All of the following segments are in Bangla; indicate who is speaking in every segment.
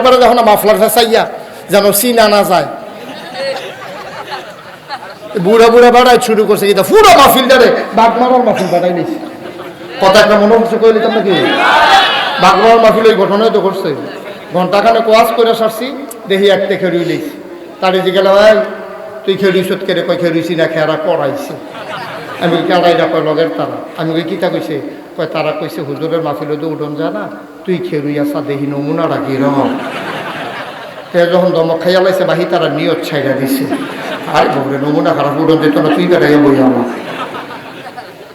Speaker 1: এবারে যখন মাফলার চাইয়া যেন চিনা না যায়, বুড়া বুড়া বাড়ায় শুরু করছে কিন্তু পুরো মাহফিলটারে বাগমারার মাহফিল বাড়াই নিস। কথা একটা মনে হচ্ছে কইলে তোমরা কি বাগমারার মাহফিল ওই ঘটনায় তো করছে। ঘন্টাখানে কোয়াজ করে সারছি, দেখি একটা খেরুই লিস। তার যে গেল ভাই তুই খেরুই সত কেড়ে কয় খেরুইছি না খেয়ারা পড়াইছে। আমি কেড়াইরা কয় লগের তারা। আমি কই কিতা কইছে, কয় তারা কইছে হুজুরের মাহফিলে তো উঠন যা না, তুই খেরুই আসা দেখি নমুনা রাখি রকম। যখন দমক খাইয়া লাইছে বাহি তারা নিয়ত ছাইড়া দিছে। আর বলে নমুনা খারাপ উঠন যেত না, তুই বেড়াইয়া বই আমার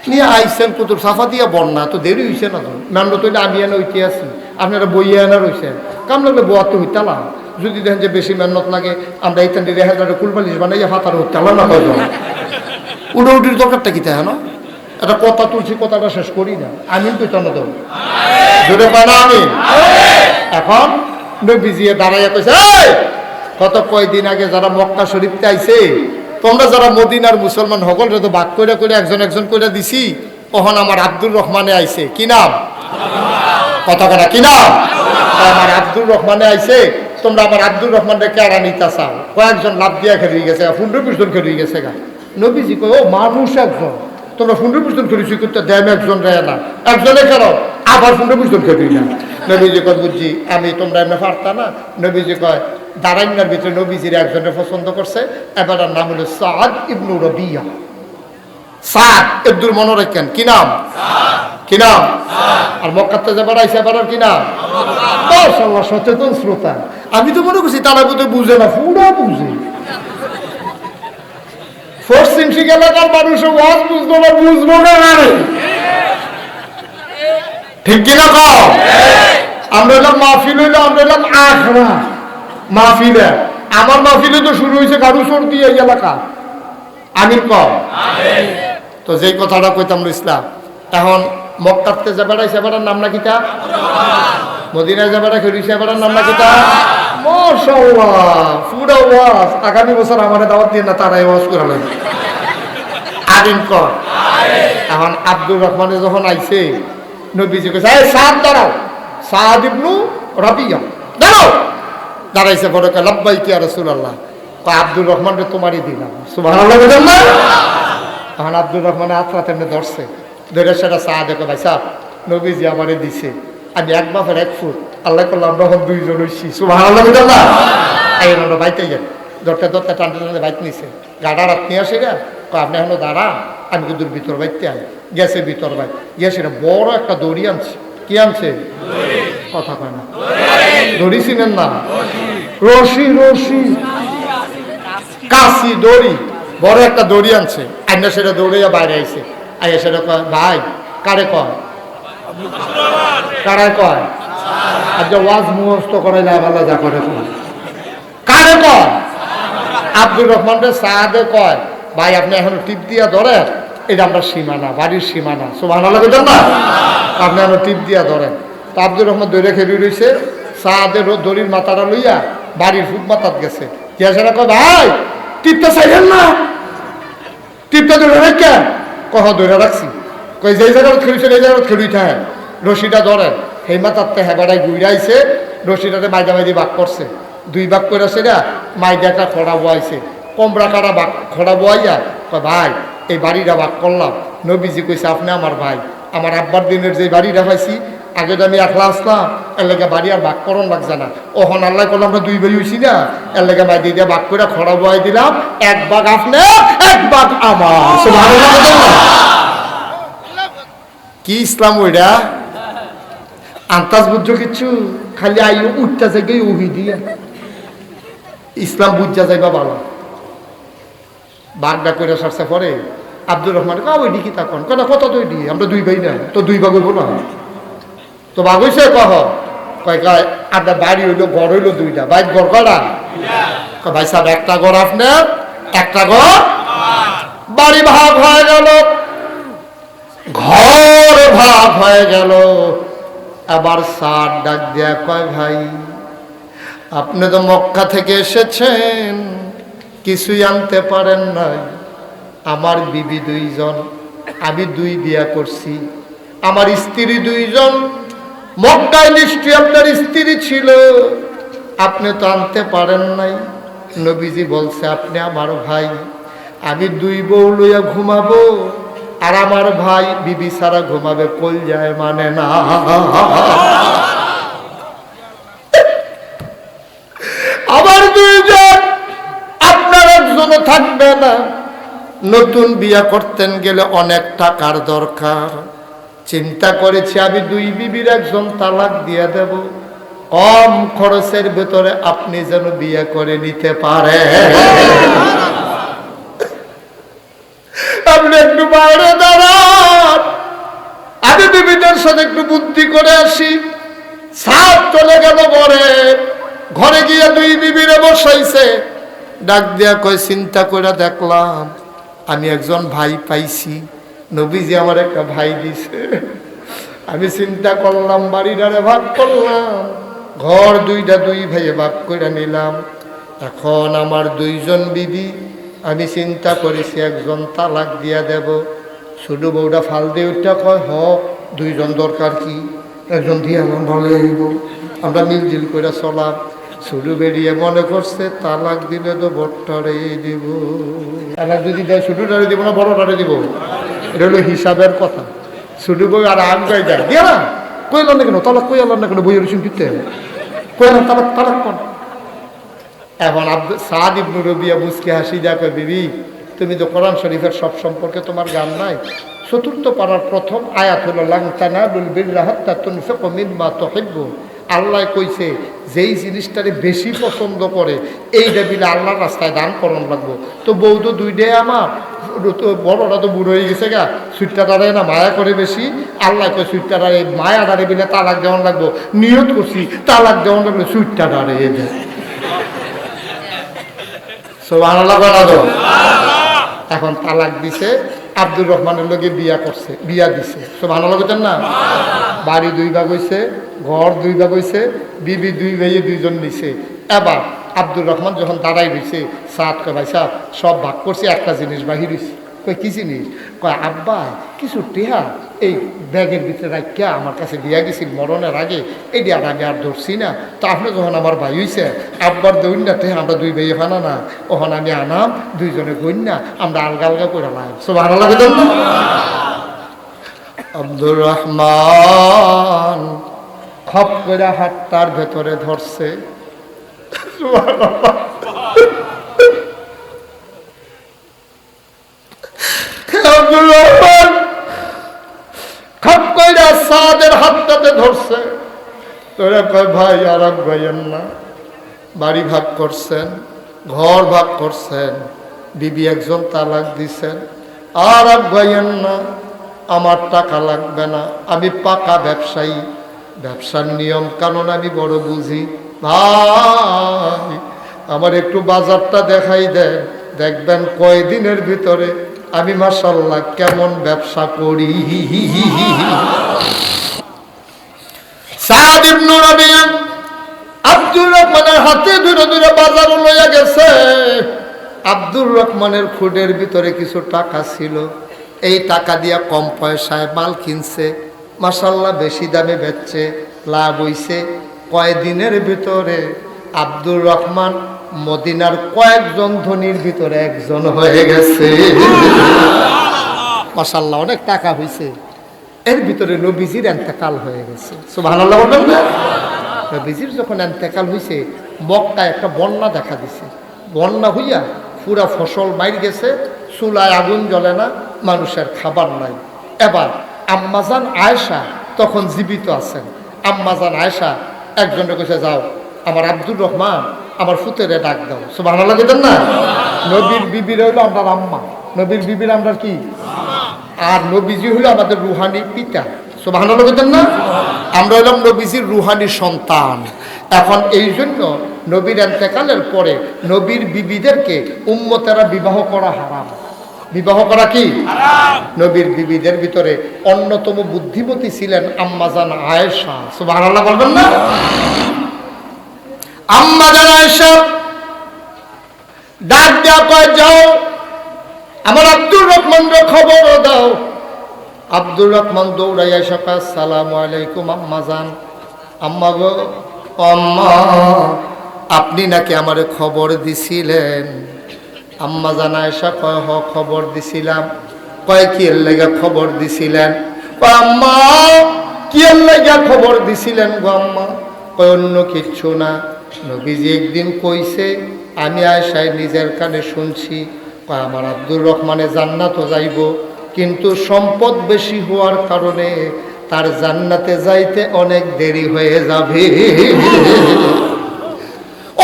Speaker 1: নিয়ে আইসেন কুতুর সাফা দিয়া বন্যা তো দেরি হয়েছে না। তো ম্যান্ড তৈরি আমি এনে উঠে আসি, আপনারা বইয়ে আনা রয়েছেন। কাম লাগলে বোয়া তো হইতালা, যদি দেখেন যে বেশি মেহনত লাগে আমরা এইখান থেকে হাজারে কুলবালিশ বানাইয়া ফাতার হইতালা না। কয়জন উঠে উঠির দরকারটা কি তাই না? একটা কথা তুলছি, কথাটা শেষ করি না। আমিন তো চানো তো জোরে পায় না আমি। এখন নবীজিয়ে দাঁড়াইয়া কইছে, কত কয়দিন আগে যারা মক্কা শরীফতে আইছে, তোমরা যারা মদিনার মুসলমান সকলরে তো ভাগ করে করে একজন একজন করে দিছি। ওহন আমার আব্দুর রহমানে আইছে, কি নাম? কথা কথা কি নাম? আমার আব্দুর রহমানে আইছে, তোমরা আমার আব্দুর রহমানকে কেড়া নিতে চাও। কয়েকজন লাভ দিয়া খেলে গেছে, 15-20 খেলে গেছে গা। নবীজি কই, ও মানুষ একজন, তোমরা 15-20 খেলেছি করতে দেম একজন রে না, একজনে খেলো আবার 15-20 খেলি না। নবীজি কয় বুঝছি আমি, তোমরা এমনি পারতা না। নবীজি কয় দাঁড়াইনার ভিতরে নবীজির একজনের পছন্দ করছে, এবার নাম হলো সাদ ইবনু রবিয়া। সাদ আব্দুল মনে রাখেন, কি নাম? কি নাম? আর মক্কাতে যাবার আইসা এবার কি নাম? মাশাআল্লাহ, সচেতন শ্রোতা। আমি তো মনে করছি তারা বোধহয় বুঝে না, পুরো বুঝে। পশ্চিম শিখ এলাকার মানুষ ওয়াজ বুঝবো না, বুঝবো না। ঠিক কিনা কও? আমরা এলাম মাহফিল হইলো, আমরা এলাম আখড়া মাহফিলে। আমার মাহফিলে তো শুরু হয়েছে গাড়ুসর দিয়ে এই এলাকা। আমিন কও। তো যেই কথাটা কইতাম ইসলাম, এখন মক্কাতে যাবার সেবার নাম না কিতা? মদিনায় যাবার সেবার নাম না কিতা? মাশাআল্লাহ, পুরো ওয়াজ। আগামী বছর আমারে দাওয়াত দিয়ে না, তারাই ওয়াজ করে লাগবে। আমিন কও। এখন আব্দুর রহমানে যখন আইছে, নবীজি কইছে, এই সাদ দাঁড়াও, সাদ ইবনু রাবিয়া দাঁড়াও। দাঁড়াইছে, বড় কয় লাব্বাইক ইয়া রাসূলুল্লাহ। কয় আব্দুর রহমানকে তোমারই দিলাম। সুবহানাল্লাহ বলেন না? তখন আব্দুর রহমানে হাতটা তেমনি ধরছে, ধরে সেটা সাদ কয়, ভাই সাহেব নবীজি আমারে দিছে, আমি এক বাপের এক ফুট, আল্লাহ করলাম আমরা হন দুইজন হইছি। সুবহানাল্লাহ বলেন না? এই আমরা বাইতে যান, ধরতে ধরতে টানতে টানতে বাইক নিছে। গাড়া রাত নিয়ে আসে গা, কয় আপনি এখনো দাঁড়া, আমি কিন্তু ভিতর বাইতে আই। গেছে ভিতর বাই, গিয়েছে বড় একটা দড়ি আনছে। কি আনছে? কথা কয় না, দড়ি চিনেন না? রশি, রশি কাশি দড়ি, বড় একটা দড়ি আনছে। আইনা সেটা দৌড়িয়া বাইরে আইছে। আইয়া সেটা কয়, ভাই কারে কয়? কারে কয়? আর যে ওয়াজ মুখস্থ করে না ভালো যা করে কয়, কারে কয়? আব্দুর রহমানকে সাদে কয়, ভাই আপনি এখন টিপ দিয়া ধরেন, এটা আমরা সীমানা, বাড়ির সীমানা। সুবহানাল্লাহ বলেন না? আপনি এখন টিপ দিয়া ধরেন। তো আব্দুর রহমান দৌড়ে খেলি রয়েছে, সাদের দড়ির মাথাটা লইয়া বাড়ির ফুট মাথাত গেছে। গিয়াছেনা কয়, ভাই টিপটা চাইলেন না, টিপটা ধরে রাখেন। কহ ধরে রাখছি। কই যে জায়গায় খেলছে এই জায়গায় খেলুই থাকে, রশিটা ধরেন। সেই মাথাতে হেবাটাই ঘুরাইছে, রশিটাতে মাইদা মাইদি বাক করছে। 2 ভাগ করে সেটা মাইদা একটা খড়া বয়াইছে, কমরা কাটা বাক খড়া বয়াইয়া কয়, ভাই এই বাড়িটা ভাগ করলাম। নবীজি কইছে আপনি আমার ভাই, আমার আব্বার দিনের যে বাড়িটা পাইছি, আগে আমি একলা আসলাম, এর লেগে বাড়ি আর ভাগ করন লাগছে না। ওহন আল্লাহ করলাম আমরা 2 ভাই হইছি না, এর লেগে মাইদি দিয়ে ভাগ করে খড়া বয়াই দিলাম। 1 ভাগ আপনি, 1 ভাগ আমার। কি ইসলাম ওইটা? আন্তাজ বুঝছো কিচ্ছু? খালি আইও উঠতে যাই উহি দিয়ে ইসলাম বুঝা যাইবা ভালো। বাগডা করে সারছে পরে আব্দুর রহমান ওই ডিকি তখন কেন কত দুই ডি, আমরা 2 ভাই না তো 2 ভাগ হইব না? তো ভাগ হইছে কহ কয় কয় আপনার বাড়ি হইলো, ঘর হইলো 2টা, বাইক ঘর করা। ভাই সাহেব একটা ঘর আপনার, একটা ঘর বাড়ি ভাগ হয়ে গেল, ঘর ভাগ হয়ে গেল। আবার সার ডাক দেয়া কয়, ভাই আপনি তো মক্কা থেকে এসেছেন, কিছুই আনতে পারেন নাই। আমার বিবি 2 জন, আমি 2 বিয়া করছি, আমার স্ত্রী 2 জন। মক্কায় নিশ্চয়ই আপনার স্ত্রী ছিল, আপনি তো আনতে পারেন নাই। নবীজি বলছে, আপনি আমার ভাই, আমি দুই বউ লইয়া ঘুমাবো, আর আমার ভাই বিবি ছাড়া ঘুমাবে, কলজায় মানে না। আবার দুইজন, আপনার একজনও থাকবে না। নতুন বিয়া করতেন গেলে অনেক টাকার দরকার। চিন্তা করেছি আমি দুই বিবির একজন তালাক দিয়ে দেব, কম খরচের ভেতরে আপনি যেন বিয়ে করে নিতে পারে। আপনি একটু বাইরে দাঁড়ান, আমি বিবিদের সাথে একটু বুদ্ধি করে আসি। সাত চলে গেল ঘরে গিয়ে দুই বিবিরে বসাইছে, ডাক দিয়া কয়, চিন্তা করে দেখলাম আমি একজন ভাই পাইছি, নবীজি আমার একটা ভাই দিছে। আমি চিন্তা করলাম, বাড়িটারে ভাগ করলাম, ঘর দুইটা দুই ভাইয়ে ভাগ করে নিলাম। এখন আমার দুইজন বিবি, আমি চিন্তা করেছি একজন তালাক দিয়া দেব। শুধু বউটা ফাল দিয়ে উঠটা কয়, হ দুইজন দরকার কি, একজন দিয়ে আমার ভালো হইব, আমরা মিলজিল করে চলাম। শুরু বেরিয়ে মনে করছে তালাক দিলে তো বড়টারে দিব, তালাক যদি দেয় ছোটটারে দিব না বড়টারে দিব, এটা হলো হিসাবের কথা। ছোট বই আর আগ গায়ে যায় দিয়া না, কইলাম না কেন তালাক, কই আল্লাহ না কেন, বইয়ের রসুন কিনতে কইলাম তালাক, তালাক কর। এখন সাদ ইবনে রবিয়া মুস্কি হাসি দেখো, বিবি তুমি তো কোরআন শরীফের সব সম্পর্কে তোমার জ্ঞান নাই। চতুর্থ পাড়ার প্রথম আয়াত হলো লান তানালুল বিররা হাত্তা তুনফিকু মিম্মা তুহিব্বুন। আল্লাহ কইছে যেই জিনিসটারে বেশি পছন্দ করে এইটা বিলে আল্লাহর রাস্তায় দান করণ লাগবো। তো বউ তো দুইটাই আমার, বড়টা তো বুড়ো হয়ে গেছে গা, সুইটটারে না মায়া করে বেশি। আল্লাহ কই সুইটটারে মায়া ডারে বিলে তালাক দেওয়ান লাগবো। নিয়ত করছি তালাক দেওয়ান লাগবে সুইটটারে এদের। সুবহানাল্লাহ বলা দাও। এখন তালাক দিছে, আব্দুর রহমানের লগে বিয়া করছে, বিয়া দিছে। সুবহানাল্লাহ বলতেন না? বাড়ি দুই ভাগ হইছে, ঘর দুই ভাগ হইছে, বিবি দুই ভাইয়ে দুইজন নিছে। এবার আব্দুর রহমান যখন দাঁড়াই রয়েছে, সাত কয় ভাই সাহেব সব ভাগ করছে, একটা জিনিস বাহির হয়েছে। কয় কি জিনিস? কয় আব্বা কিছু টেহা এই ব্যাগের ভিতরে রাখিয়া আমার কাছে দিয়া গেছিল মরণের আগে, এটি আর আমি আর ধরছি না। তো আপনি যখন আমার ভাই হইছে, আব্বার দৌড় না টেহা আমরা দুই ভাইয়ে ফানা না, ওখানে আমি আনাম, দুইজনে গইন না, আমরা আলগা আলগা করে লাই। সুবহানাল্লাহ বলেন না? আব্দুর রহমান খপ করে হাতটার ভেতরে ধরছে। আব্দুর রহমান খপ করে সাদের হাতটাতে ধরছে। তোরা কয় ভাই আর এক ভাইয়ের না, বাড়ি ভাগ করছেন, ঘর ভাগ করছেন, বিবি একজন তালাক দিছেন, আর এক ভাইয়ের না, আমার টাকা লাগবে না, আমি পাকা ব্যবসায়ী, ব্যবসার নিয়ম কানুন আমি বড় বুঝি। ভাই আমার একটু বাজারটা দেখাই দেন, দেখবেন কয়দিনের ভিতরে আমি মাশাআল্লাহ কেমন ব্যবসা করি। সাদ ইবনে রাবিয়া আব্দুর রহমানের হাতে ধরে ধরে বাজার লইয়া গেছে। আব্দুর রহমানের খুডের ভিতরে কিছু টাকা ছিল, এই টাকা দিয়ে কম পয়সায় মাল কিনছে, মাশাআল্লাহ বেশি দামে বেচছে, লাভ হইছে। কয়েকদিনের ভিতরে আব্দুর রহমান মদিনার কয়েকজন ধনীর ভিতরে একজন হয়ে গেছে। মাশাআল্লাহ অনেক টাকা হইছে। এর ভিতরে নবীজির ইন্তেকাল হয়ে গেছে। সুবহানাল্লাহ বলবেন না? নবীজির যখন ইন্তেকাল হইছে, মক্কায় একটা বন্যা দেখা দিছে। বন্যা হইয়া পুরা ফসল মাইর গেছে, চুলায় আগুন জ্বলে না, মানুষের খাবার নাই। এবার আম্মাজান আয়েশা তখন জীবিত আছেন। আম্মাজান আয়েশা একজনের কাছে, যাও আমার আব্দুর রহমান আমার ফুতেরে ডাক দাও। সুবহানাল্লাহ বলেন না? নবীর বিবির হইল আমরা আম্মা, নবীর বিবির আমরা কি, আর নবীজি হইল আমাদের রুহানি পিতা। সুবহানাল্লাহ বলেন না? আমরা হইলাম নবীজির রুহানি সন্তান। এখন এই জন্য নবীর ইন্তেকালের পরে নবীর বিবিদেরকে উম্মতেরা বিবাহ করা হারাম। বিবাহ করা কি হারাম। নবীর বিবিদের ভিতরে অন্যতম বুদ্ধিমতী ছিলেন আম্মাজান আয়েশা। সুবহানাল্লাহ বলবেন না? আম্মাজান আয়েশা ডাক দেয়া কয়, যাও আমার আব্দুর রহমানকে খবর দাও। আব্দুর রহমান দৌড়াইয়া এসে আসসালামু আলাইকুম আম্মাজান। আম্মা গো, আম্মা আপনি নাকি আমারে খবর দিছিলেন। আম্মা জান আয়েশা কয় হ খবর দিছিলাম। কয় কি এর লাগা খবর দিছিলেন? কয় আম্মা কি এর লাগা খবর দিছিলেন গো আম্মা? কয় অন্য কিচ্ছু না, নবীজি একদিন কইছে, আমি আয়েশায় নিজের কানে শুনছি, কয় আমার আব্দুর রহমানে জান্নাতও যাইব, কিন্তু সম্পদ বেশি হওয়ার কারণে তার জান্নাতে যাইতে অনেক দেরি হয়ে যাবে।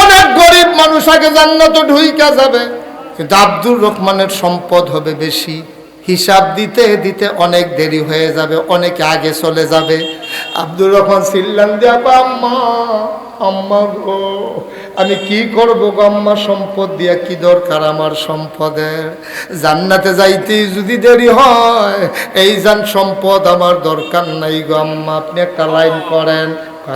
Speaker 1: অনেক গরিব মানুষ আগে জান্নাতে ঢুইকা যাবে, কিন্তু আব্দুর রহমানের সম্পদ হবে বেশি, হিসাব দিতে দিতে অনেক দেরি হয়ে যাবে, অনেকে আগে চলে যাবে। আব্দুর রহমান চিল্লান দিয়া আম্মা আম্মা গো আমি কি করবো গো আম্মা, সম্পদ দিয়া কি দরকার আমার সম্পদের, জান্নাতে যাইতেই যদি দেরি হয় এই জান সম্পদ আমার দরকার নাই গো আম্মা, আপনি একটা লাইন করেন।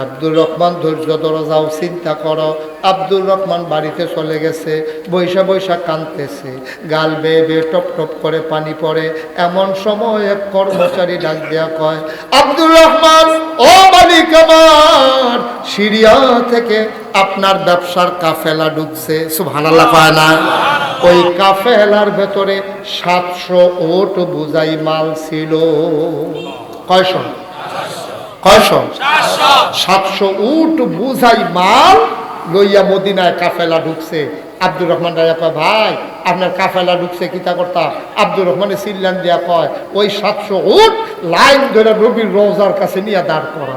Speaker 1: আব্দুর রহমান ধৈর্য ধরো, যাও চিন্তা করো। আব্দুর রহমান বাড়িতে চলে গেছে, বৈশা বৈশা কাঁদতেছে, গাল বেয়ে বেয়ে টপ টপ করে পানি পড়ে। এমন সময় এক কর্মচারী ডাক দেয়া কয়, আব্দুর রহমান ও মালিক আমার, সিরিয়া থেকে আপনার ব্যবসার কাফেলা ঢুকছে। সুবহানাল্লাহ কয় না? ওই কাফেলার ভেতরে 700 ওট বুঝাই মাল ছিল। কয়শো? কয়শো? 700 উট বুঝাই মাল লইয়া মদিনায় কাফেলা ঢুকছে। আব্দুর রহমান রাজা কয়, ভাই আপনার কাফেলা ঢুকছে কিতা করতা? আব্দুর রহমানের সিল্লান দিয়া কয়, ওই 700 উট লাইন ধরে নবীর রওজার কাছে নিয়ে দাঁড় করা।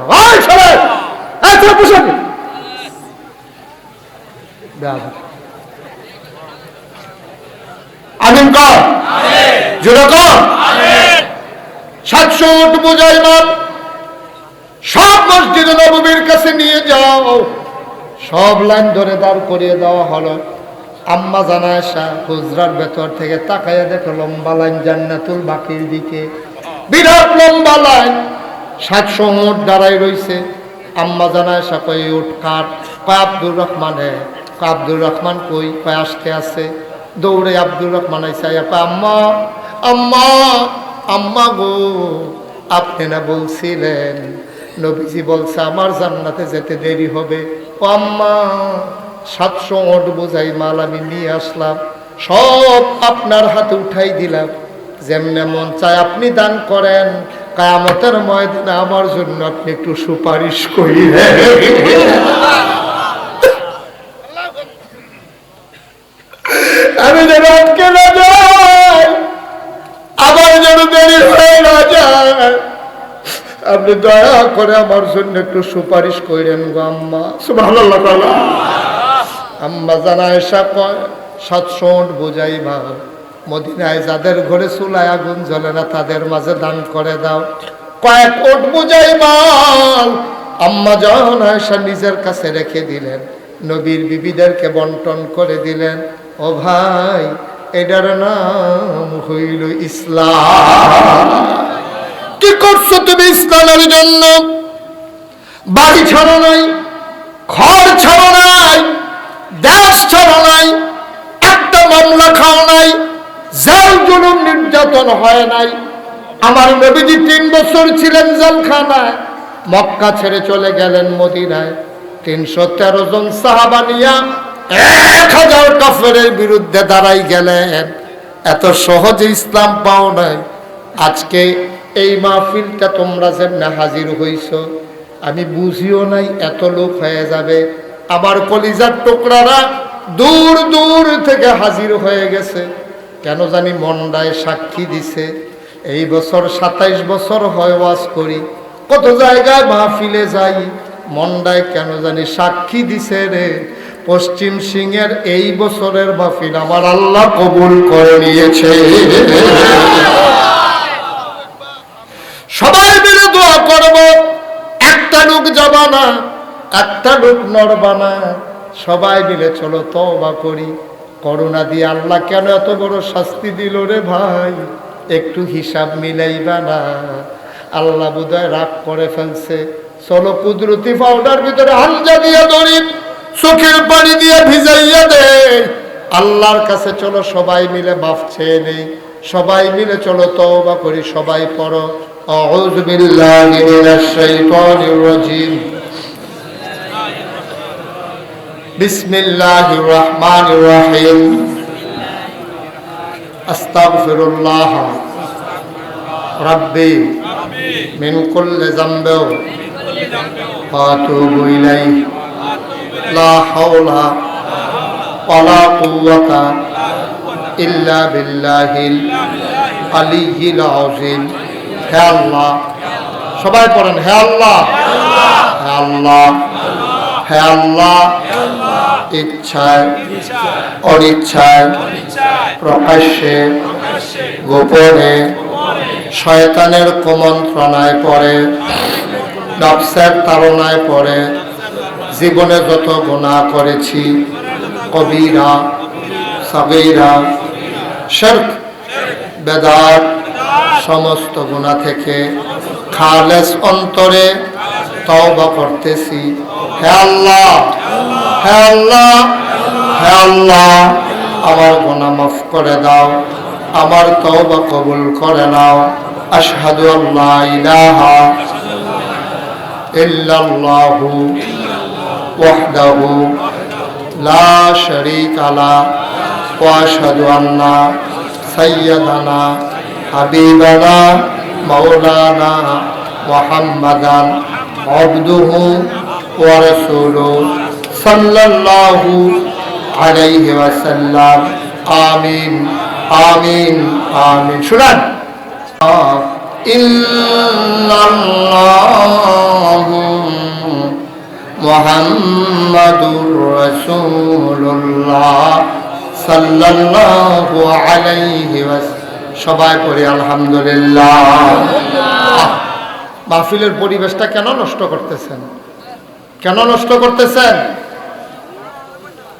Speaker 1: আমিন কর, জোরে কর। 700 উট বুঝাই মাল সব মসজিদে নববীর কাছে নিয়ে যাও। সব লাইন ধরে দাঁড় করিয়ে দেওয়া হলো। আম্মা জান আয়েশা হুজরার ভেতর থেকে তাকাইয়া দেখো লম্বা লাইন জান্নাতুল বাকির দিকে, বিরাট লম্বা লাইন, 700 উট দাঁড়াই রইছে। আম্মা জান আয়েশা কয় উট কাট? কয় আব্দুর রহমানে। কয় আব্দুর রহমান কই? কয় আসতে আছে। দৌড়ে আব্দুর রহমান আইসা কয় আম্মা আম্মা আম্মা গো, আপনি না বলছিলেন নবীজি বলছে আমার জান্নাতে যেতে দেরি হবে। ও আম্মা 700 ওট বোঝাই মাল আমি নিয়ে আসলাম, সব আপনার হাতে উঠাই দিলাম, যেমনে মন চায় আপনি দান করেন, কিয়ামতের ময়দানে আমার জন্য আপনি একটু সুপারিশ করিলেন। আমি যেন আটকে না যাই, আমার যেন দেরি হয়ে না যায়, আপনি দয়া করে আমার জন্য একটু সুপারিশ করেন গো আম্মা। সুবহানাল্লাহ। আম্মা জান আয়েশা কয় 700 উট বোঝাই মাল মদিনায় যাদের ঘরে চুলায় আগুন জ্বলে না তাদের মাঝে দান করে দাও। কয়েক উট বোঝাই মাল আম্মা জান আয়েশা নিজের কাছে রেখে দিলেন, নবীর বিবিদেরকে বন্টন করে দিলেন। ও ভাই, এটার নাম হইল ইসলাম। কি করছো তুমি ইসলামের জন্য? বাড়ি ছাড়ো নাই, ঘর ছাড়ো নাই, দেশ ছাড়ো নাই, একটা মামলা খাও নাই, জেল জুলুম নির্যাতন হয় নাই। আমার নবীজি 3 বছর ছিলেন জেলখানায়, মক্কা ছেড়ে চলে গেলেন মদিনায়। 313 জন সাহাবা নিয়া 1000 কাফেরের বিরুদ্ধে দাঁড়াই গেলেন। এত সহজে ইসলাম পাও নাই। আজকে এই মাহফিলটা তোমরা যেমন হাজির হইছ, আমি বুঝিও নাই এত লোক হয়ে যাবে। আমার কলিজার টুকরারা দূর দূর থেকে হাজির হয়ে গেছে। কেন জানি মন্ডায় সাক্ষী দিছে। এই বছর 27 বছর হয় ওয়াজ করি, কত জায়গায় মাহফিলে যাই, মন্ডায় কেন জানি সাক্ষী দিছে রে, পশ্চিম সিংহের এই বছরের মাহফিল আমার আল্লাহ কবুল করে নিয়েছে। সবাই মিলে দোয়া করব, একটা লোক যাবা না, একটা লোক নড়বা না, সবাই মিলে চলো তওবা করি। করোনা দিয়ে আল্লাহ কেন এত বড় শাস্তি দিল রে ভাই, একটু হিসাব মিলাইবা না? আল্লাহ বোধহয় রাগ করে ফেলছে। চলো কুদরতি পাউডার ভিতরে হামজা দিয়ে ধরি, চোখের পানি দিয়ে ভিজাইয়া দে, আল্লাহর কাছে চলো সবাই মিলে মাফ চেয়ে নেই। সবাই মিলে চলো তওবা করি। সবাই পড়ো আউযু বিল্লাহি মিনাশ শাইতানির রাজিম বিসমিল্লাহির রহমানির রহিম আস্তাগফিরুল্লাহ রাব্বি মিন কুল্লি যামবিন ওয়া আতুবু ইলাইহি লা হাওলা ওয়ালা কুওয়াতা ইল্লা বিল্লাহিল আলিয়্যিল আযীম। হে আল্লাহ, সবাই পড়েন, হে আল্লাহ, হে আল্লাহ, হে আল্লাহ, ইচ্ছায় অনিচ্ছায় প্রকাশ্যে গোপনে শয়তানের কুমন্ত্রণায় পড়ে, নফসের তাড়নায় পড়ে জীবনে যত গুনাহ করেছি, কবিরা সাগীরা শিরক বেদাত সমস্ত গুনাহ থেকে খালেস অন্তরে তওবা করতেছি। হে আল্লাহ, হে আল্লাহ, হে আল্লাহ, আমার গুনাহ মাফ করে দাও, আমার তওবা কবুল করে নাও। আশহাদু আল্লা ইলাহা ইল্লাল্লাহু ওয়াহদাহু লা শারীকা লাহু ওয়া আশহাদু আন্না সাইয়্যিদানা হাবিবানা মাওলানা মুহাম্মাদান আবদুহু ওয়া রাসূলুহু সাল্লাল্লাহু আলাইহি ওয়াসাল্লাম। আমিন আমিন আমিন। শুনুন, ইল্লাল্লাহু মুহাম্মাদুর রাসূলুল্লাহ সাল্লাল্লাহু আলাইহি ওয়াসাল্লাম। সবাই পড়ি আলহামদুলিল্লাহ। মাহফিলের পরিবেশটা কেন নষ্ট করতেছেন? কেন নষ্ট করতেছেন?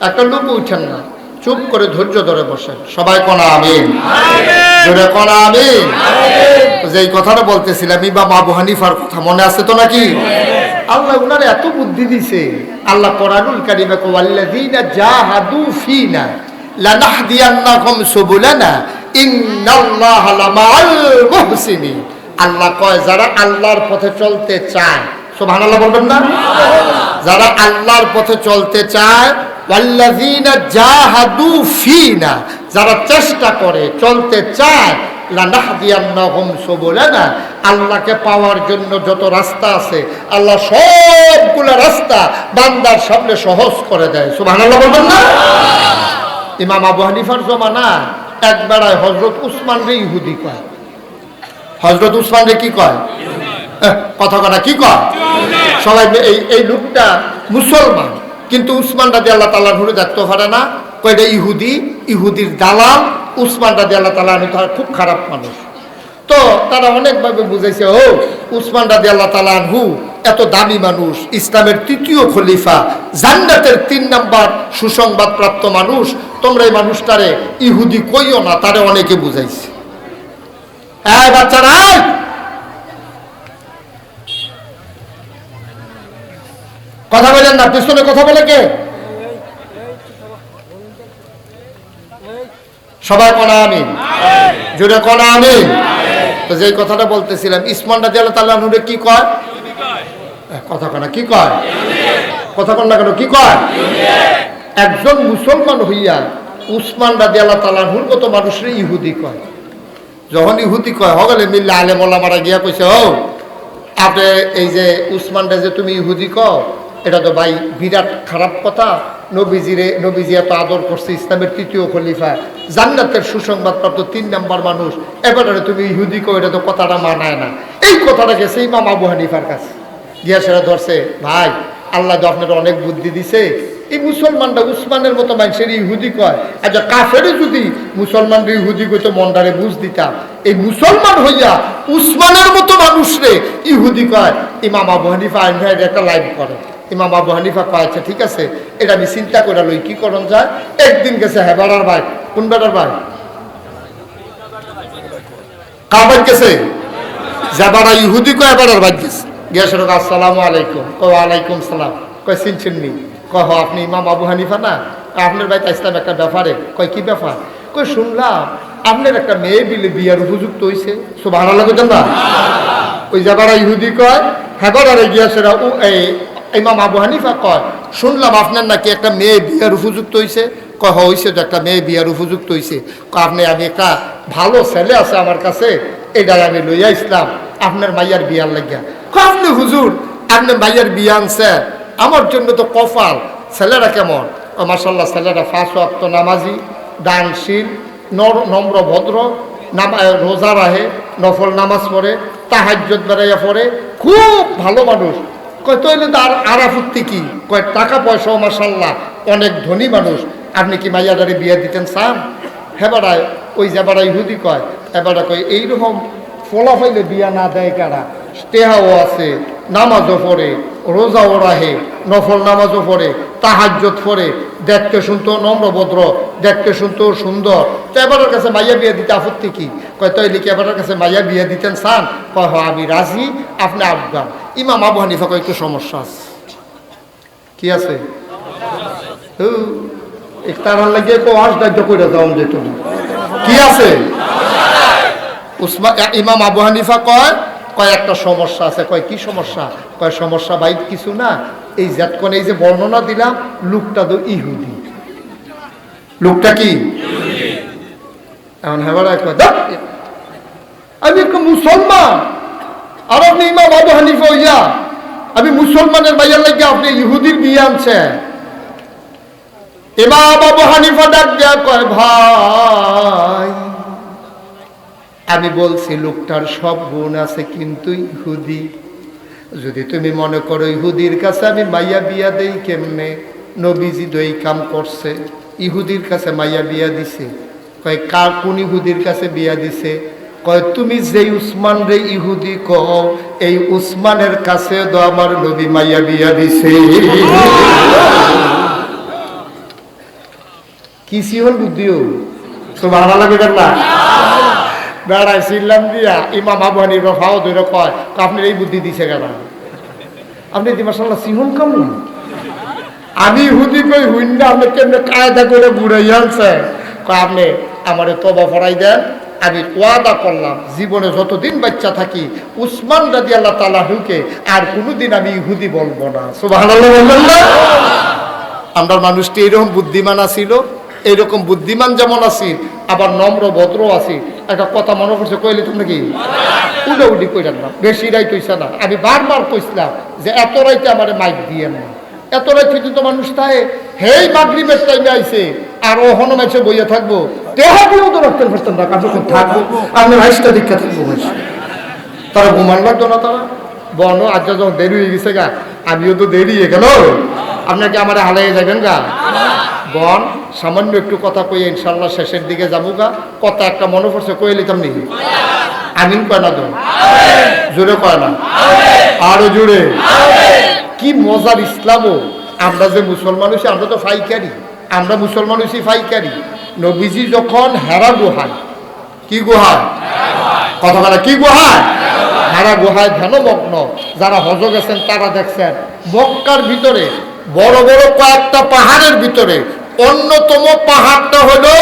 Speaker 1: একটা লোক উঠেন না, চুপ করে ধৈর্য ধরে বসেন। সবাই কোন আমিন, জোরে কোন আমিন। যে কথাটা বলতেছিলাম ইমাম আবু হানিফার কথা মনে আছে তো নাকি? আল্লাহ উনার এত বুদ্ধি দিছে। আল্লাহ কোরআনুল কারীমে কয় ওয়াল্লাযীনা জাহাদু ফীনা লানাহদিয়ান্নাহুম সুবুলানা ইন্নাল্লাহা লামাআল মুহসিনিন। আল্লাহ কয় যারা আল্লাহর পথে চলতে চায়, সুবহানাল্লাহ বলবেন না? যারা আল্লাহর পথে চলতে চায়, ওয়াল্লাযীনা জাহাদু ফীনা, যারা চেষ্টা করে চলতে চায়, লানাহদিয়ান্নাহুম সুবুলানা, আল্লাহকে পাওয়ার জন্য যত রাস্তা আছে আল্লাহ সবগুলো রাস্তা বান্দার সামনে সহজ করে দেয়। সুবহানাল্লাহ বলবেন না? ইমাম আবু হানিফার জমানা একবার হযরত উসমান রে ইহুদি কয়। হযরত উসমান রে কি কয়? কথা কথা কি কয়? সবাই এই লোকটা মুসলমান, কিন্তু উসমান রাদিয়াল্লাহু তাআলা হুরে দেখতে পারে না, কয় এটা ইহুদি, ইহুদির দালাল। উসমান রাদিয়াল্লাহু তাআলা তার খুব খারাপ মানুষ। তো তারা অনেকভাবে বুঝাইছে, ও উসমান রাদিয়াল্লাহু তাআলা আনহু এত দামি মানুষ, ইসলামের তৃতীয় খলিফা, জান্নাতের 3 নাম্বার সুসংবাদ প্রাপ্ত মানুষ, তোমরা এই মানুষটারে ইহুদি কইও না। তারে অনেকে বুঝাইছে। এই বাচ্চারা, কথা বলেন না, পিছনে কথা বলে কে? সবাই কোন আমিন, জোরে কোন আমিন। তো যে কথাটা বলতেছিলাম, উসমান রাদিয়াল্লাহু তাআলা আনহু কি কয়? কথা কনা কি কয়? কথা কন না কেন, কি কয়? একজন মুসলমান হইয়া উসমান রাদিয়াল্লাহু তাআলা আনহুর মতো মানুষের ইহুদি কয়। যখন ইহুদি কয় হগলে মিল্লা আলেম ওলামারা গিয়া কইছে, ও আপনি এই যে উসমানটা যে তুমি ইহুদি কও, এটা তো ভাই বিরাট খারাপ কথা। নবীজি এত আদর করছে, ইসলামের তৃতীয় খলিফা, জান্নাতের সুসংবাদ প্রাপ্ত 3 নাম্বার মানুষ, এবারে তুমি ইহুদি কও, এটা তো কথাটা মানায় না। এই কথাটা গেছে ইমাম আবু হানিফার কাছে গিয়া সেটা ধরছে, ভাই আল্লাহ তো আপনার অনেক বুদ্ধি দিছে, এই মুসলমানটা উসমানের মতো মানুষের ইহুদি কয়, আচ্ছা কাফেরে যদি মুসলমানদের ইহুদি কইতো মন্ডারে বুঝ দিতাম, এই মুসলমান হইয়া উসমানের মতো মানুষরে ইহুদি কয়। ইমাম আবু হানিফা আইন ভাই একটা লাইভ করে। ইমাম আবু হানিফা কয়, আচ্ছা ঠিক আছে, এটা আমি চিন্তা করে লই কি করণ যায়। একদিন গেছে হেবারার ভাই, কোন বেটার ভাই? কাবার গেছে, যাবারা ইহুদি কয় হেবারার ভাই গেছে। গিয়াস আসসালামু আলাইকুম, ওয়ালাইকুম সালাম। কয় চিনছেননি? কয় হ, আপনি ইমাম আবু হানিফা না? আপনার ভাই ইসলাম একটা ব্যাপারে। কয় কি ব্যাপার? কয় শুনলাম আপনার একটা মেয়ে বিলে বিয়ার উপযুক্ত হয়েছে। সুবহানাল্লাহ কইতেন না? ওই যাবারা ইহুদি কয় হেবারারে গিয়াসেরা ইমাম আবু হানিফা কয় শুনলাম আপনার নাকি একটা মেয়ে বিয়ার উপযুক্ত হয়েছে। কয় হয়েছে তো, একটা মেয়ে বিয়ার উপযুক্ত হয়েছে। আপনি, আমি একটা ভালো ছেলে আছে আমার কাছে, এটাই আমি লইয়া ইসলাম আপনার মাইয়ার বিয়ার লাগিয়া। আপনি হুজুর, আপনি মাইয়ার বিয়া আনছে, আমার জন্য তো কপাল। ছেলেরা কেমন? মাশাল্লাহ, ছেলেরা 5 ওয়াক্ত নামাজি, দানশীল, নম্র ভদ্র, রোজা রাহে, নফল নামাজ পড়ে, তাহাজ্জুদ বেড়াইয়া পড়ে, খুব ভালো মানুষ। কয় তৈলে তো আর আপত্তি কি? কয় টাকা পয়সাও মাশাল্লাহ অনেক ধনী মানুষ। আপনি কি মাইয়াদারে বিয়ে দিতেন চান? হ্যাঁ বেড়ায়, ওই যে বেড়া ইহুদি কয়, এবারে কয় এইরকম ফলা ফাইলে বিয়া না দেয় কারা? টেহাও আছে, নামাজও পড়ে, রোজাও রাহে, নফল নামাজও পড়ে, তাহাজ্জুদ পড়ে, দেখতে শুনতো নম্রভদ্র, দেখতে শুনতো সুন্দর। তো এবারের কাছে মাইয়া বিয়ে দিতে আপত্তি কি? কয় তৈলে কি এবারের কাছে মাইয়া বিয়ে দিতেন চান? কয় হ্যাঁ আমি রাজি, আপনি আফগান। ইমাম আবু হানিফা কয় একটু সমস্যা আছে। কি আছে? ইফতার লাগে ওয়াজ দায়িত্ব করে যাওয়া যেত। কি আছে? ইমাম আবু হানিফা কয় একটা সমস্যা আছে। কয় কি সমস্যা? কয় সমস্যা ভাই কিছু না, এই জাতকন এই যে বর্ণনা দিলাম, লোকটা তো ইহুদি। লোকটা কি? এখন হ্যাঁ আমি একটা মুসলমান, আর আপনি ইমাম আবু হানিফা হইয়া আমি মুসলমানের ভাইয়ার লাগে আপনি ইহুদির বিয়ে আনছেন। ইমাম আবু হানিফা ডাক দেয়া কয় ভাই, আমি বলছি লোকটার সব গুণ আছে কিন্তু ইহুদি। যদি তুমি মনে করো ইহুদির কাছে আমি মাইয়া বিয়া দেই কেমনে, নবীজি তো এই কাম করছে, ইহুদির কাছে মাইয়া বিয়া দিছে। কয় কার, কোন ইহুদির কাছে বিয়া দিছে? কয় তুমি যেই উসমান রে ইহুদি কও, এই উসমানের কাছে তো আমার নবী মাইয়া বিয়া দিছে। কি সিহল বুদ্ধিও তো ভালো লাগে না? বেড়ায় ছিলাম দিয়া ইমাম আবু হানিফা ফাও ধরে কয় আপনি এই বুদ্ধি দিছে কেন? আপনি মাশাআল্লাহ সিহন কাম না, আমি ইহুদি কই হইন না, আপনি কেমনে কায়দা করে ঘুরাই আনছে। কয় আপনি আমারে তওবা ফরাই দেন, আমি ওয়াদা করলাম জীবনে যতদিন বাচ্চা থাকি উসমান রাদিয়াল্লাহু তাআলা হুকে আর কোনোদিন আমি ইহুদি বলবো না। সুবহানাল্লাহ বললেন না? আমরা মানুষটি এরকম বুদ্ধিমান আছিল, এইরকম বুদ্ধিমান যেমন আছি আবার নম্র ভদ্র আছি। একটা কথা মনে করছে কইলে তুমি কি উডাউডি কইলেন না, বেশি রাইত হইছে না। আমি বারবার কইছিলাম যে এত রাইতে আমার মাইক দিয়ে না, এত রাইত পর্যন্ত মানুষ তাই হেই মাগরিবের টাইমে আইছে আর ও হনুমেছে বইয়া থাকবো, টেহা দিয়েও তো রাখতেন পারতেন না, কাছে থাকবো আমি রাইসটা দীক্ষা থাকবো। তারা ঘুমান লাগতো না, তারা বন আজ যখন দেরি হয়ে গেছে গা, আমিও তো দেরি হয়ে গেল, আপনাকে আমার হালাই যাবেন গা। বন সামান্য একটু কথা কই ইনশাল্লাহ শেষের দিকে যাবো গা। কথা একটা মনে পড়ছে কই লিতাম নি? আমিন কয় না তো, জোরে কয় না, আরো জোরে। কি মজার ইসলামও! আমরা যে মুসলমান হইছি আমরা তো ফাইকারি, আমরা মুসলমান হইছি ফাইকারি। নবীজি যখন হেরা গুহায়, কি গুহায় কথা বলা, কি গুহায়? হেরা গুহায় ধ্যানমগ্ন যারা হজ গেছেন তারা দেখছেন মক্কার ভিতরে বড় বড় কয়েকটা পাহাড়ের ভিতরে অন্যতম পাহাড়টা হলো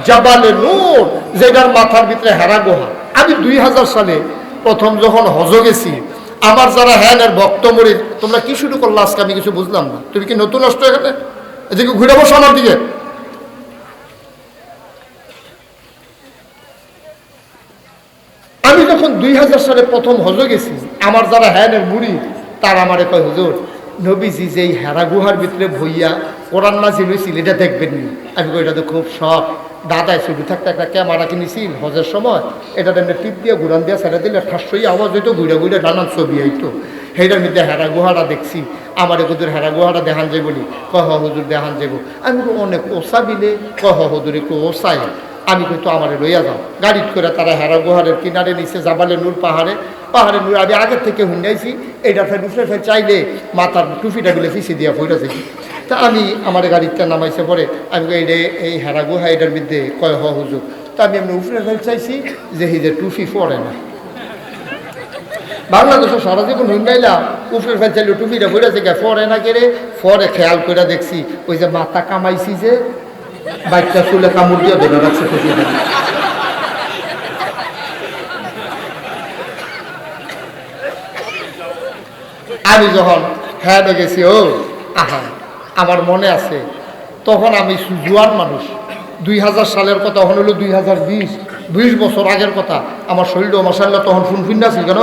Speaker 1: জাবালে নূর, যেটার মাথার ভিতরে হেরা গুহা। আমি 2000 সালে প্রথম যখন হজ গেছি, আমার যারা হ্যানের ভক্ত মরি, তোমরা কি শুরু করলো আজকে আমি কিছু বুঝলাম না। তুমি কি নতুন আসছো এখানে? এদিকে ঘুরে বসো আমার দিকে। আমি যখন 2000 সালে প্রথম হজ গেছি, আমার যারা হ্যানের মুড়ি তারা আমারে কয় হুজুর নবীজি যে এই হেরা গুহার ভিতরে ভইয়া কোরআন নাজিল হয়েছিল এটা দেখবেন নি? আমি কই এটা তো খুব শখ। দাদায় ছবি থাকতে একটা ক্যামেরা কিনেছিল হজের সময়, এটা এমনি টিপ দিয়ে ঘুরান দিয়ে ছেড়ে দিলে ঠাসই আওয়াজ হইতো, ঘুরে ঘুরে নানান ছবি হইতো। সেইটার মধ্যে হেরা গুহাটা দেখছি। আমার হুজুর হেরা গুহাটা দেখান যাই বলি, কহ হুজুর দেখান যাবো। আমি অনেক ওসা বিলে, কহ হুজুর একটু ওসাই। আমি কিন্তু আমার লইয়া যাও গাড়ি করে। তারা হেরা গুহারের কিনারে নিচে জাবালে নূর পাহাড়ে, পাহাড়ে নূর আমি আগের থেকে হুন্ডাইছি। এইটা ফের উঠে ফের চাইলে মাথার টুপিটা গুলো ফিসে দিয়া ফইরা যাই। তা আমি আমার গাড়িটা নামাইছে পরে আমি এই হেরা গুহা এটার মধ্যে কয় হুজুর। তা আমি এমনি উফরে ফেল চাইছি যে হিজে টুপি পরে না। বাংলাদেশে সারা জীবন হুন্ডাইলাম, উফরে ফেল চাইলে টুপিটা ফইরা থেকে পরে না কেড়ে পরে খেয়াল করে দেখছি ওই যে মাথা কামাইছি যে বাচ্চা চুলে কামড় দিয়ে ধরে রাখছে। আমি যখন হ্যাঁ গেছি, ও আহা আমার মনে আছে তখন আমি জুয়ান মানুষ, 2000 সালের কথা, তখন হলো 2020 বছর আগের কথা। আমার শরীরও মাশাআল্লাহ তখন ফুনফুন্না ছিল কেন,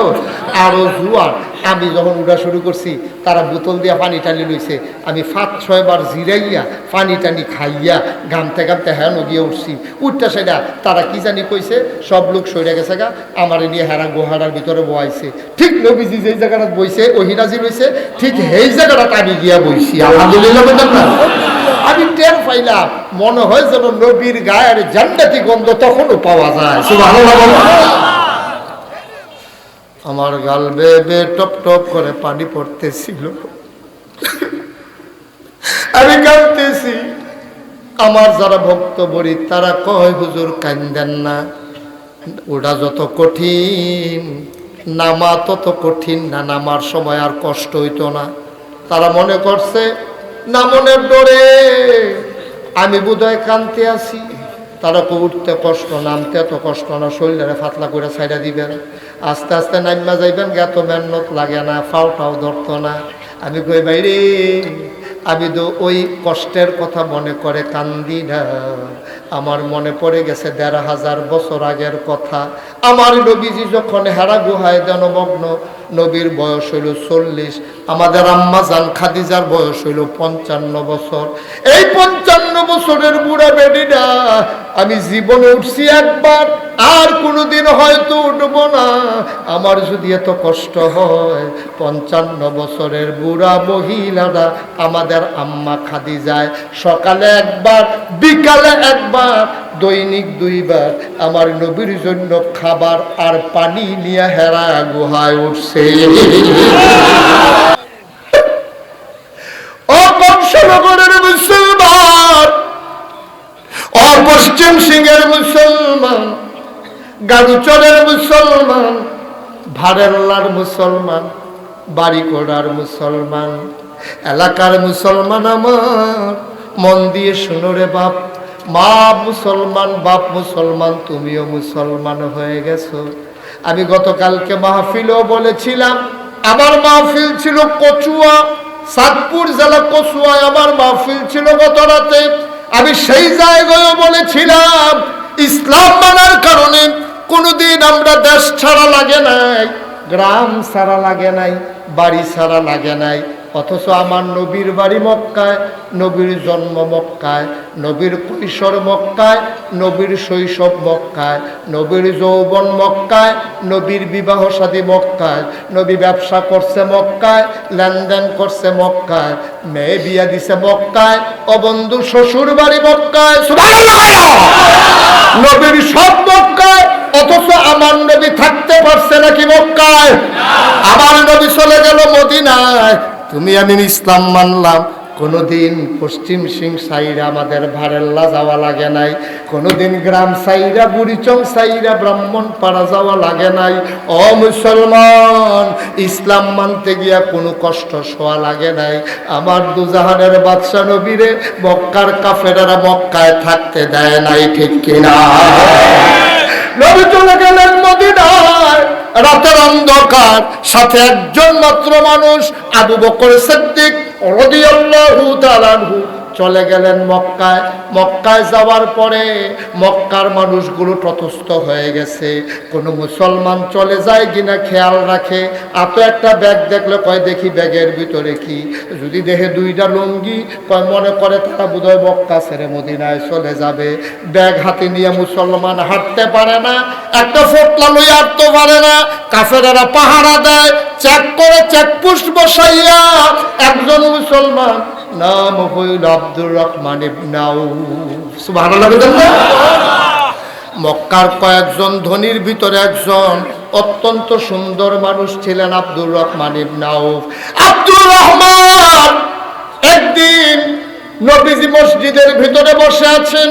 Speaker 1: আরও জুয়ান। আমি যখন উড়া শুরু করছি, তারা বোতল দিয়া পানি টানি লইছে, আমি 5-6 বার জিরাইয়া পানি টানি খাইয়া গামতে গামতে হ্যাঁ নগিয়ে উঠছি। উঠটা সেটা তারা কি জানি কইছে, সব লোক সইরা গেছে গা, আমার নিয়ে হেরা গোহারার ভিতরে বয়াইছে। ঠিক নবীজি যেই জায়গাটা বইছে ওহিরাজি রয়েছে, ঠিক সেই জায়গাটা আমি গিয়া বইছি। আলহামদুলিল্লাহ বললাম না, আমি টের পাইলাম মনে হয় যেন নবীর গায়ের জান্নাতি গন্ধ তখনও পাওয়া যায়। সুবহানাল্লাহ। আমার গাল বেয়ে টপ টপ করে পানি পড়তেছিল, আমি কাঁদতেছি। আমার যারা ভক্ত বলি তারা কয় হুজুর কান্দেন না, ওটা যত কঠিন নামা তত কঠিন না, নামার সময় আর কষ্ট হইতো না। তারা মনে করছে নামনের ডরে আমি বোধহয় কানতে আসি। তারা তো উঠতে কষ্ট, নামতে এত কষ্ট না, শরীরে ফাতলা করে ছাইড়া দিবেন, আস্তে আস্তে নাইমা যাইবেন, এত মেহনত লাগে না, ফাওটাও ধরতো না। আমি কই বাইরে, আমি তো ওই কষ্টের কথা মনে করে কান্দি না। আমার মনে পড়ে গেছে 1500 বছর আগের কথা। আমার নবীজি যখন হেরা গুহায় জনমগ্ন, নবীর বয়স হইল 40, আমাদের আম্মা জান খাদিজার বয়স হইল 55 বছর। এই 55 বছরের বুড়া বেডিটা আমি জীবনে উঠছি একবার, আর কোনোদিন হয়তো উঠবো না। আমার যদি এত কষ্ট হয়, 55 বছরের বুড়া মহিলারা আমাদের আম্মা খাদিজায় সকালে একবার বিকালে একবার দৈনিক 2 বার আমার নবীর জন্য খাবার আর পানি নিয়ে হেরা গুহায় উঠছে। ও বংশনগরের মুসলমান, ও পশ্চিম সিংহের মুসলমান, গাড়ুচরের মুসলমান, ভাড়েরলার মুসলমান, বাড়িকোড়ার মুসলমান, এলাকার মুসলমান, আমার মন দিয়ে শুনো রে বাপ। মা মুসলমান, বাপ মুসলমান, তুমিও মুসলমান হয়ে গেছো। আমি গতকালকে মাহফিলও বলেছিলাম, আমার মাহফিল ছিল কচুয়া, চাঁদপুর জেলা কচুয়ায় আমার মাহফিল ছিল গত রাতে। আমি সেই জায়গায়ও বলেছিলাম, ইসলাম মানার কারণে কোনোদিন আমরা দেশ ছাড়া লাগে নাই, গ্রাম ছাড়া লাগে নাই, বাড়ি ছাড়া লাগে নাই। অথচ আমার নবীর বাড়ি মক্কায়, নবীর জন্ম মক্কায়, নবীর কৈশোর মক্কায়, নবীর শৈশব মক্কায়, নবীর যৌবন মক্কায়, নবীর বিবাহ শাদী মক্কায়, নবী ব্যবসা করছে মক্কায়, লেনদেন করছে মক্কায়, মেয়ে বিয়া দিছে মক্কায়, অবন্ধু শ্বশুর বাড়ি মক্কায়। সুবহানাল্লাহ। নবীর সব মক্কায়, অথচ আমার নবী থাকতে পারছে নাকি মক্কায়? আমার নবী চলে গেল মদিনায়। তুমি আমি ইসলাম মানলাম, কোনোদিন পশ্চিম সিং সাইরা আমাদের ভারেল্লা যাওয়া লাগে নাই, কোনোদিন গ্রাম সাইরা বুড়িচং সাইরা ব্রাহ্মণপাড়া যাওয়া লাগে নাই। ও মুসলমান, ইসলাম মানতে গিয়া কোনো কষ্ট সওয়া লাগে নাই। আমার দুজাহানের বাদশা নবীরে মক্কার কাফেরেরা মক্কায় থাকতে দেয় নাই, ঠিক কিনা? নবী চলে গেলেন মদিনায়, রাতের অন্ধকার, সাথে একজন মাত্র মানুষ, আবু বকর সিদ্দিক রাদিয়াল্লাহু তাআলা আনহু চলে গেলেন মক্কায়। মক্কায় যাওয়ার পরে মক্কার মানুষগুলো তটস্থ হয়ে গেছে, কোনো মুসলমান চলে যায় কিনা খেয়াল রাখে। এত একটা ব্যাগ দেখলে কয় দেখি ব্যাগের ভিতরে কি, যদি দেখে 2টা লুঙ্গি, কয় মনে করে তারা বোধহয় মক্কা ছেড়ে মদিনায় চলে যাবে। ব্যাগ হাতে নিয়ে মুসলমান হাঁটতে পারে না, একটা ফোটলা লই হাঁটতে পারে না। কাফেরেরা পাহারা দেয়, চেক করে চেকপোস্ট বসাইয়া একজন মুসলমান, নাম হইল আব্দুর রহমান ইবনে আউফ। সুবহানাল্লাহ। মক্কার কয়েকজন ধনীর ভিতরে একজন অত্যন্ত সুন্দর মানুষ ছিলেন আব্দুর রহমান ইবনে আউফ। আব্দুর রহমান একদিন নবীজি মসজিদের ভিতরে বসে আছেন,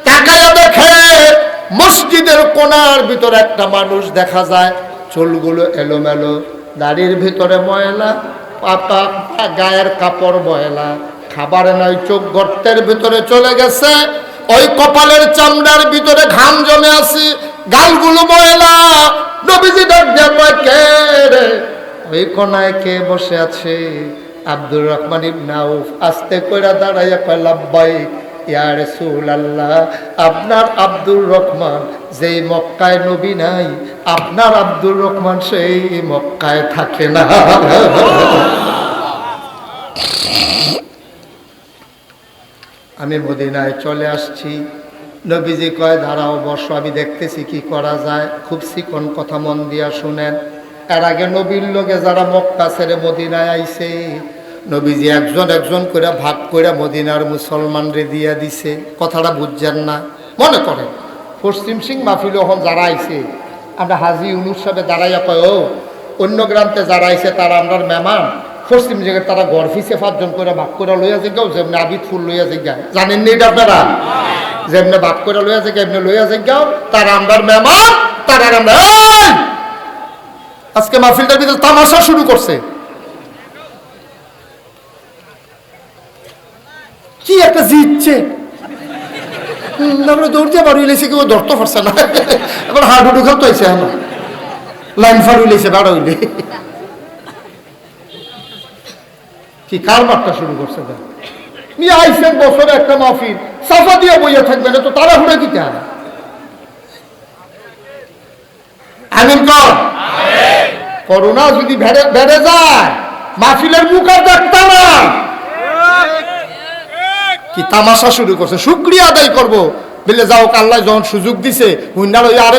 Speaker 1: তাকায়া দেখে মসজিদের কোণার ভিতরে একটা মানুষ দেখা যায়, চুলগুলো এলোমেলো, দাড়ির ভিতরে ময়লা, পাতা গায়ের কাপড় ময়লা, খাবার নাই, চোখ গর্তের ভিতরে চলে গেছে, ওই কপালের চামড়ার ভিতরে ঘাম জমে আছে, গালগুলো ময়লা। নবীজি ডাক দেয়া, কে রে? ওই কোনায় কে বসে আছে? আব্দুর রহমান ইবনে আউফ আস্তে কইরা দাঁড়াইয়া কয় লাব্বাইক ইয়া রাসূলুল্লাহ, আপনার আব্দুর রহমান যেই মক্কায় নবী নাই, আপনার আব্দুর রহমান সেই মক্কায় থাকে না। আমি মদিনায় চলে আসছি। নবীজি কয় দাঁড়াও বসো, আমি দেখতেছি কি করা যায়। খুব চিকন কথা, মন দিয়া শুনেন। এর আগে নবীর লোকে যারা মক্কা ছেড়ে মদিনায় আইছে, নবীজি একজন একজন করে ভাগ করে মদিনার মুসলমানরে দিয়া দিছে। কথাটা বুঝছেন না? মনে করেন পশ্চিম সিং মাহফিল এখন যারা আইছে, আমরা হাজি ইউনুস সাহেবে দাঁড়াইয়া কয় ও অন্য গ্রামতে যারা আইছে তারা আমরার মেহমান, পশ্চিম জায়গায় তারা গড়ফিসে 5 জন করে ভাগ করে লইয়া যাই, যেমনি আবিদ ফুল লইয়া যাই। জানেন নি এটা আপনারা? যেমনি ভাগ করে লইয়া যাই, এমনি লইয়া যাই, তারা আমরার মেহমান, তারা আমরা। আজকে মাহফিলটার ভিতরে তামাশা শুরু করছে। কি একটা জিতছে, আমরা দৌড়তে পারি লেছে, কেউ ধরতে পারছে না। এবার হাডু ঢুকাল তো আইসে আমার লাইন ফার হইলেছে বাড়া হইলে। কি কার মারটা শুরু করছে? নিয়ে আইসেন বছরে একটা মাহফিল, সাফা দিয়ে বইয়া থাকবে না তো তারা হুড়ে দিতে হবে। আমিন কর। করোনা যদি বেড়ে যায়, মাহফিলের মুখ আর দেখতাম না। কি তামাশা শুরু করছে। শুকরিয়া আদায় করবো বলে যাও, আল্লাহ যখন সুযোগ দিছে, হুন্ডার ওই আরেক